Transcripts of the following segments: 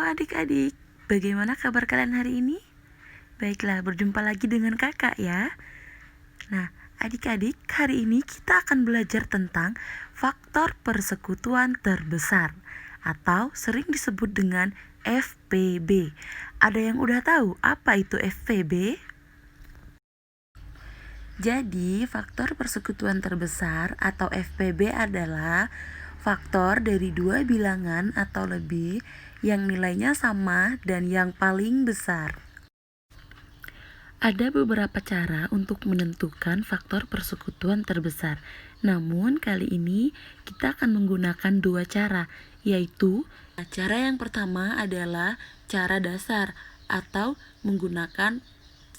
adik-adik, bagaimana kabar kalian hari ini? Baiklah, berjumpa lagi dengan kakak ya. Nah, adik-adik, hari ini kita akan belajar tentang faktor persekutuan terbesar atau sering disebut dengan FPB. Ada yang udah tahu apa itu FPB? Jadi, faktor persekutuan terbesar atau FPB adalah faktor dari dua bilangan atau lebih yang nilainya sama dan yang paling besar. Ada beberapa cara untuk menentukan faktor persekutuan terbesar. Namun kali ini kita akan menggunakan dua cara, yaitu cara yang pertama adalah cara dasar atau menggunakan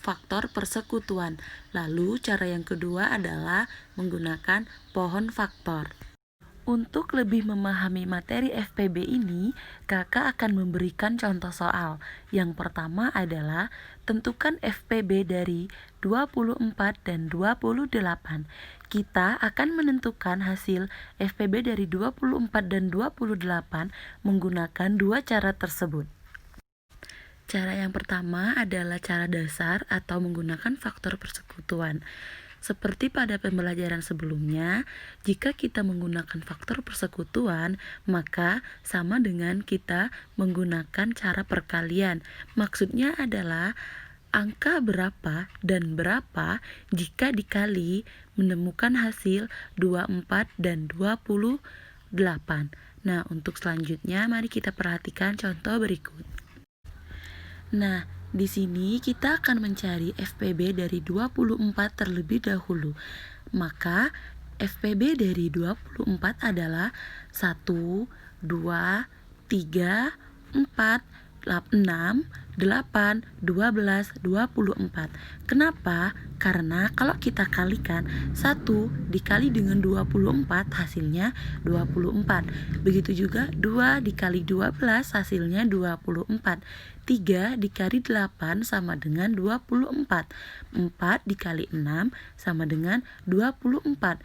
faktor persekutuan. Lalu cara yang kedua adalah menggunakan pohon faktor. Untuk lebih memahami materi FPB ini, kakak akan memberikan contoh soal. Yang pertama adalah tentukan FPB dari 24 dan 28. Kita akan menentukan hasil FPB dari 24 dan 28 menggunakan dua cara tersebut. Cara yang pertama adalah cara dasar atau menggunakan faktor persekutuan. Seperti pada pembelajaran sebelumnya, jika kita menggunakan faktor persekutuan, maka sama dengan kita menggunakan cara perkalian. Maksudnya adalah angka berapa dan berapa jika dikali menemukan hasil 24 dan 28. Nah, untuk selanjutnya mari kita perhatikan contoh berikut. Nah, di sini kita akan mencari FPB dari 24 terlebih dahulu. Maka FPB dari 24 adalah 1, 2, 3, 4, 6, 8, 12, 24. Kenapa? Karena kalau kita kalikan 1 dikali dengan 24 hasilnya 24. Begitu juga 2 dikali 12 hasilnya 24. 3 dikali 8 sama dengan 24. 4 dikali 6 sama dengan 24.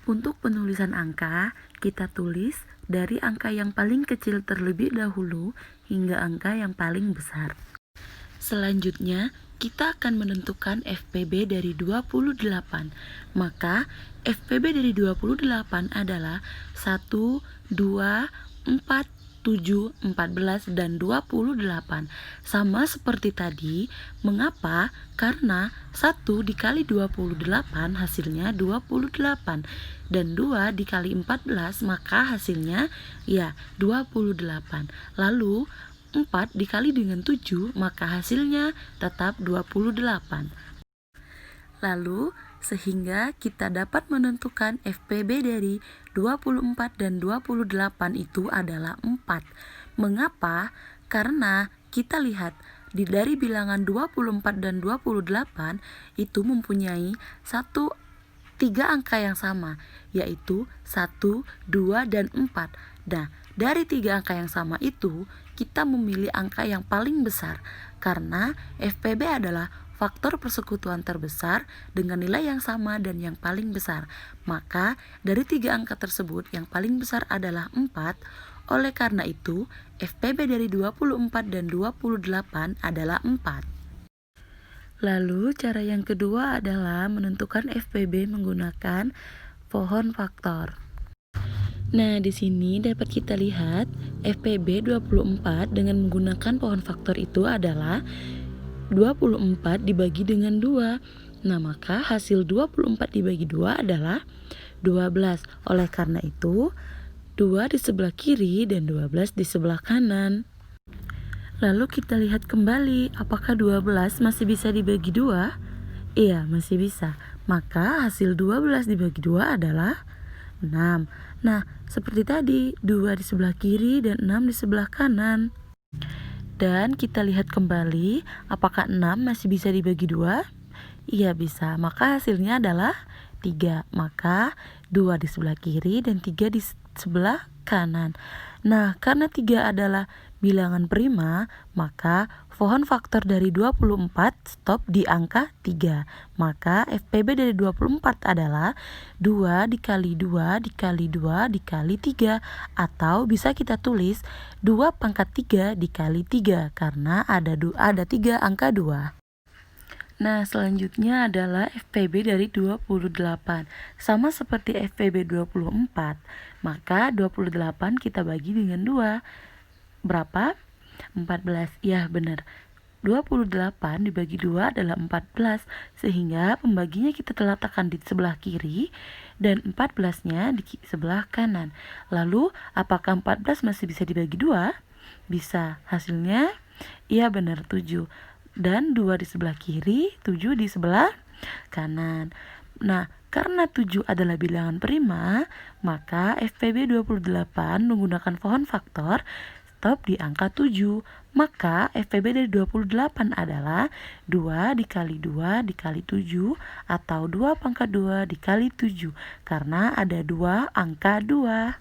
Untuk penulisan angka, kita tulis dari angka yang paling kecil terlebih dahulu hingga angka yang paling besar. Selanjutnya, kita akan menentukan FPB dari 28. Maka, FPB dari 28 adalah 1, 2, 4, 7, 14, dan 28. Sama seperti tadi. Mengapa? Karena 1 dikali 28 hasilnya 28. Dan 2 dikali 14 maka hasilnya 28. Lalu 4 dikali dengan 7 maka hasilnya tetap 28. Lalu sehingga kita dapat menentukan FPB dari 24 dan 28 itu adalah 4. Mengapa? Karena kita lihat dari bilangan 24 dan 28 itu mempunyai 3 angka yang sama, yaitu 1, 2, dan 4. Nah, dari 3 angka yang sama itu, kita memilih angka yang paling besar, karena FPB adalah faktor persekutuan terbesar dengan nilai yang sama dan yang paling besar. Maka, dari 3 angka tersebut, yang paling besar adalah 4. Oleh karena itu, FPB dari 24 dan 28 adalah 4. Lalu cara yang kedua adalah menentukan FPB menggunakan pohon faktor. Nah, di sini dapat kita lihat FPB 24 dengan menggunakan pohon faktor itu adalah 24 dibagi dengan 2. Nah, maka hasil 24 dibagi 2 adalah 12. Oleh karena itu, 2 di sebelah kiri dan 12 di sebelah kanan. Lalu kita lihat kembali, apakah 12 masih bisa dibagi 2? Iya, masih bisa. Maka hasil 12 dibagi 2 adalah 6. Nah, seperti tadi, 2 di sebelah kiri dan 6 di sebelah kanan. Dan kita lihat kembali, apakah 6 masih bisa dibagi 2? Iya, bisa. Maka hasilnya adalah 3. Maka 2 di sebelah kiri dan 3 di sebelah kanan. Nah, karena 3 adalah bilangan prima, maka pohon faktor dari 24 stop di angka 3. Maka FPB dari 24 adalah 2 dikali 2 dikali 2 dikali 3. Atau bisa kita tulis 2 pangkat 3 dikali 3 karena ada 3 angka 2. Nah, selanjutnya adalah FPB dari 28. Sama seperti FPB 24, maka 28 kita bagi dengan 2. Berapa? 14. Ya, benar. 28 dibagi 2 adalah 14, sehingga pembaginya kita letakkan di sebelah kiri dan 14-nya di sebelah kanan. Lalu, apakah 14 masih bisa dibagi 2? Bisa. Hasilnya, iya benar, 7. Dan 2 di sebelah kiri, 7 di sebelah kanan. Nah, karena 7 adalah bilangan prima, maka FPB 28 menggunakan pohon faktor stop di angka 7. Maka FPB dari 28 adalah 2 dikali 2 dikali 7 atau 2 pangkat 2 dikali 7 karena ada 2 angka 2.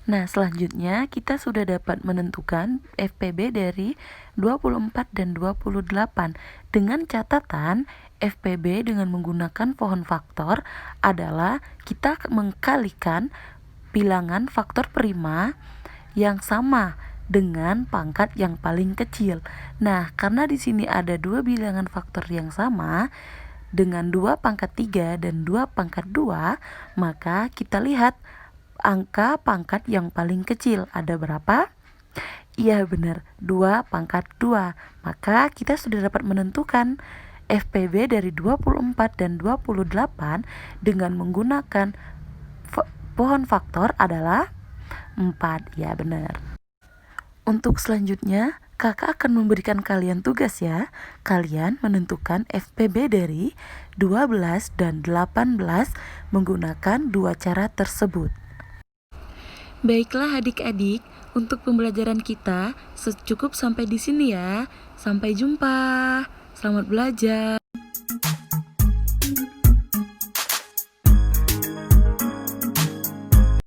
Nah, selanjutnya kita sudah dapat menentukan FPB dari 24 dan 28 dengan catatan FPB dengan menggunakan pohon faktor adalah kita mengkalikan bilangan faktor prima yang sama dengan pangkat yang paling kecil. Nah, karena di sini ada dua bilangan faktor yang sama dengan 2 pangkat 3 dan 2 pangkat 2, maka kita lihat angka pangkat yang paling kecil ada berapa? Iya benar, 2 pangkat 2. Maka kita sudah dapat menentukan FPB dari 24 dan 28 dengan menggunakan pohon faktor adalah 4. Ya benar. Untuk selanjutnya, kakak akan memberikan kalian tugas ya. Kalian menentukan FPB dari 12 dan 18 menggunakan dua cara tersebut. Baiklah adik-adik, untuk pembelajaran kita cukup sampai di sini ya. Sampai jumpa. Selamat belajar.